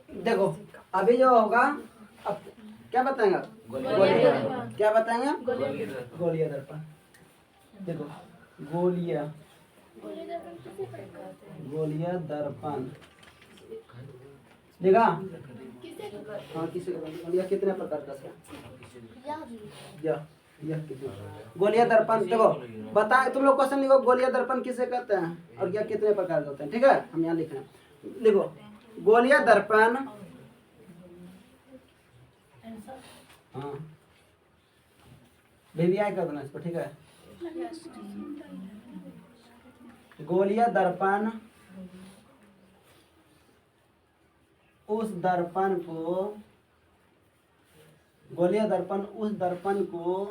देखो अभी जो होगा, अब क्या बताएंगे? क्या बताएंगे? गोलीय दर्पण। देखो गोलीय दर्पण देखा? हाँ किसी गोलीय कितने प्रकार का है? यह कितने गोलीय दर्पण देखो बताए, तुम लोग क्वेश्चन लिखो गोलीय दर्पण किसे कहते हैं और यह कितने प्रकार के होते हैं। ठीक है, हम यहाँ लिख रहे हैं, लिखो गोलीय दर्पण। हाँ VVI कर देना इसको। ठीक है, गोलीय दर्पण उस दर्पण को, गोलीय दर्पण उस दर्पण को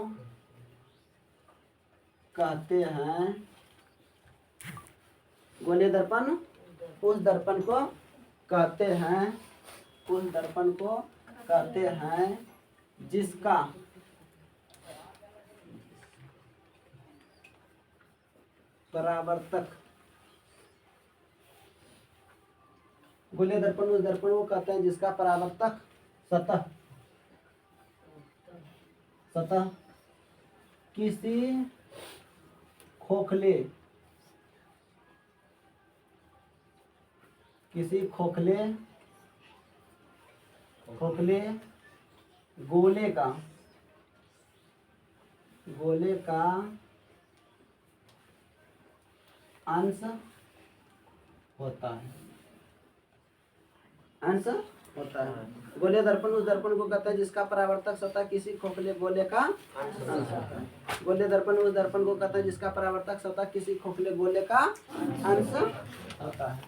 कहते हैं, गोलीय दर्पण उस दर्पण को कहते हैं, उस दर्पण को कहते हैं जिसका परावर्तक, गोलीय दर्पण उस दर्पण को कहते हैं जिसका परावर्तक सतह किसी खोखले गोले का अंश होता है, गोलीय दर्पण उस दर्पण को कहता है जिसका परावर्तक सतह किसी खोखले गोले का अंश होता है। गोलीय दर्पण उस दर्पण को कहता है जिसका परावर्तक सतह किसी खोखले गोले का अंश होता है,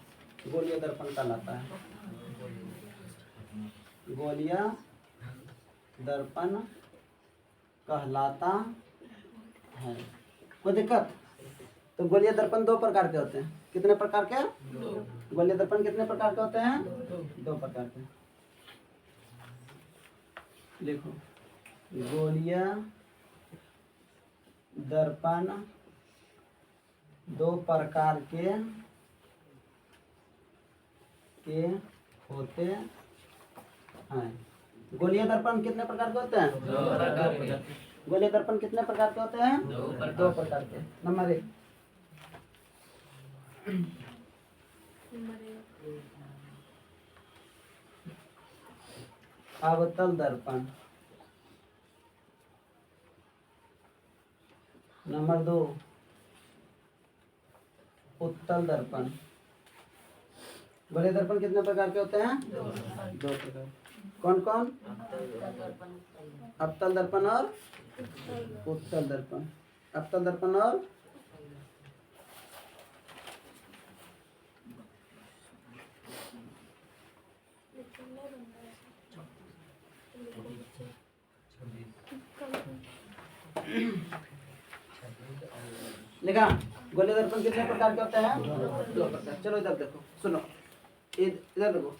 गोलीय दर्पण कहलाता है। गोलीय दर्पण कहलाता है। कोई दिक्कत? तो गोलीय दर्पण दो प्रकार के होते हैं। कितने प्रकार के? गोलीय दर्पण कितने प्रकार के होते हैं? दो प्रकार के। लिखो गोलीय दर्पण दो प्रकार के होते हैं। गोलीय दर्पण कितने प्रकार के होते हैं? गोलीय दर्पण कितने प्रकार के होते हैं? दो प्रकार के। नंबर 1 अवतल दर्पण। नंबर 2 उत्तल दर्पण। गोलीय दर्पण कितने प्रकार के होते हैं? दो प्रकार। कौन कौन? अवतल दर्पण और उत्तल दर्पण। अवतल दर्पण और लिखा। गोलीय दर्पण कितने प्रकार के होते हैं? दो प्रकार। चलो इधर देखो, सुनो इधर देखो,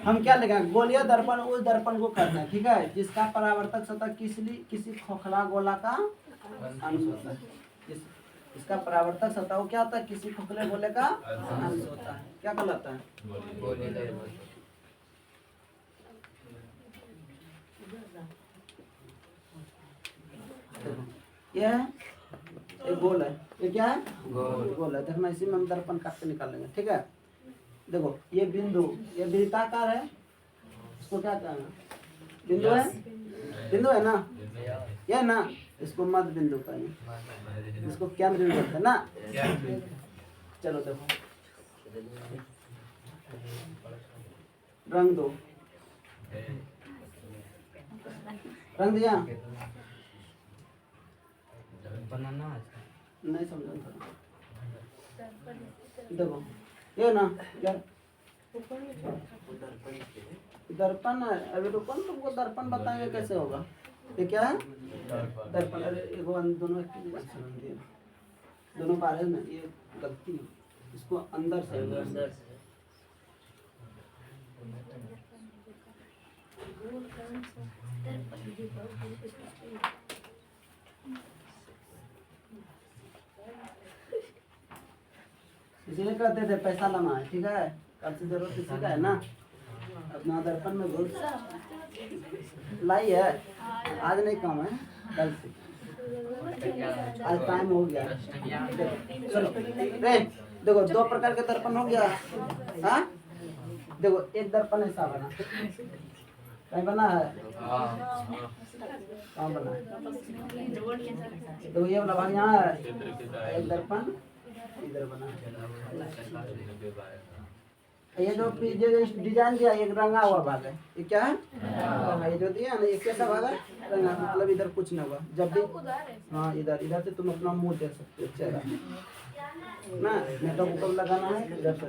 हम क्या लिखेंगे? गोलीय दर्पण उस दर्पण को कहते हैं, ठीक है, जिसका परावर्तक सतह किसी खोखला गोला का अंश होता है। इसका परावर्तक सतह क्या होता है? किसी खोखले गोले का अंश होता है। क्या कहलाता है? ये है एक गोल है, ये क्या है? गोल है। देखना इसी में हम दर्पण काट के निकालेंगे। ठीक है, देखो ये बिंदु, ये वृत्ताकार है, इसको क्या कहना? बिंदु है, बिंदु है ना, ये ना, इसको मध्य बिंदु कहना, इसको केंद्र बिंदु कहते हैं ना। चलो देखो रंग दो, रंग दिया? नहीं समझा। देखो ये ना यार दर्पण है। अभी रुको, तुमको दर्पण बताएंगे कैसे होगा। ये क्या है? दर्पण। अरे दोनों बारे में ये गलती है, इसको अंदर से इसीलिए कहते थे पैसा लाना है, ठीक है, कल से जरूरत इसी का है ना। अपना दर्पण में घुस लाई है, आज नहीं काम है, कल से। आज टाइम हो गया। चलो रे, देखो 2 प्रकार के दर्पण हो गया। हाँ देखो, एक दर्पण ऐसा बना, कहीं बना है, कहाँ बना है, देखो ये वाला भाग यहाँ है, एक दर्पण इधर बना है। ये जो डिजाइन दिया, एक रंगा हुआ भाग है, ये क्या है, ये जो दिया ना, ये कैसा भाग है, रंगा, मतलब इधर कुछ नहीं हुआ। जब भी हाँ इधर से तुम अपना मुंह देख सकते हो, चेहरा ना, मेकअप लगाना है इधर से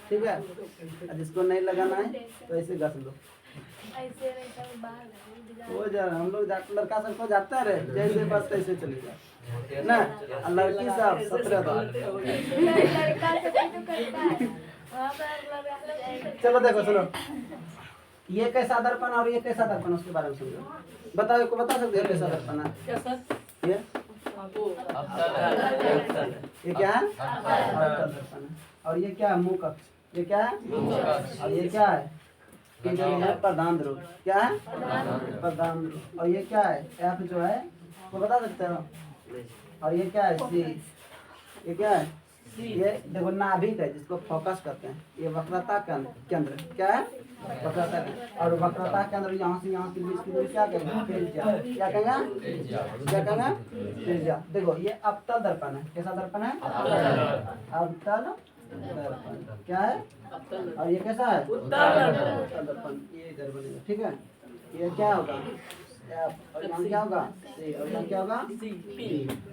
ठीक है, जिसको नहीं लगाना है तो ऐसे घस लो। हो जा, हम लोग लड़का सबको जाता रहे, जैसे बस तैसे चलेगा ना, लड़की सब 17 बार। चलो देखो सुनो, ये कैसा दर्पण और ये कैसा दर्पण, उसके बारे में समझो, बताओ, को बता सकते हो कैसा दर्पण है, ये क्या है, दर्पण है। और ये क्या है, मुख कक्ष, ये क्या है, और ये क्या है, प्रधान रूप, क्या है, प्रधान रूप। और ये क्या है, एफ जो है वो बता सकते हो। और ये क्या है, सी, ये क्या है, ये देखो नाभिक है, जिसको फोकस करते हैं, ये वक्रता केंद्र, क्या है, वक्रता केंद्र। और वक्रता केंद्र यहाँ से यहाँ के बीच की दूरी क्या कहेंगे, त्रिज्या, क्या कहेंगे, क्या कहेंगे, त्रिज्या। देखो ये अवतल दर्पण है, कैसा दर्पण है, अवतल दर्पण, क्या है, और ये कैसा है, उत्तल दर्पण, ये इधर बनेगा, ठीक है। ये क्या होगा, और यहाँ क्या होगा, और यहाँ क्या होगा,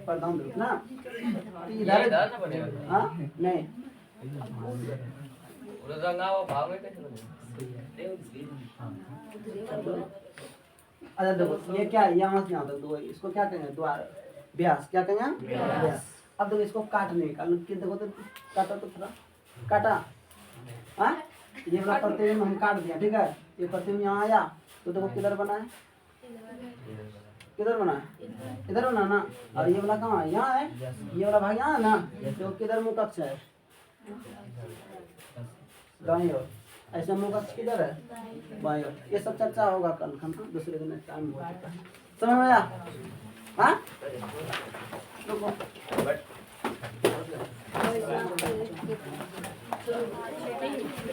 प्रधान रूप ना, इधर हाँ नहीं, अच्छा देखो ये क्या है, यहाँ से यहाँ तक दो, इसको क्या कहेंगे, द्वार, व्यास, क्या कहेंगे, व्यास। अब देखो इसको काटने का, देखो तो काटा, तो थोड़ा काटा, हाँ ये वाला प्रतिबिंब हम काट दिया, ठीक है। ये प्रतिबिंब यहाँ आया तो देखो किधर बना है, किधर बना है, इधर बना ना। और ये वाला कहाँ है, यहाँ है, ये वाला भाग यहाँ है ना, तो किधर मुख कक्ष है, दाईं ओर। ऐसा मुख कक्ष किधर है, बाईं ओर। ये सब चर्चा होगा कल, दूसरे दिन टाइम हो चुका है, समझ में आया, हाँ रुको।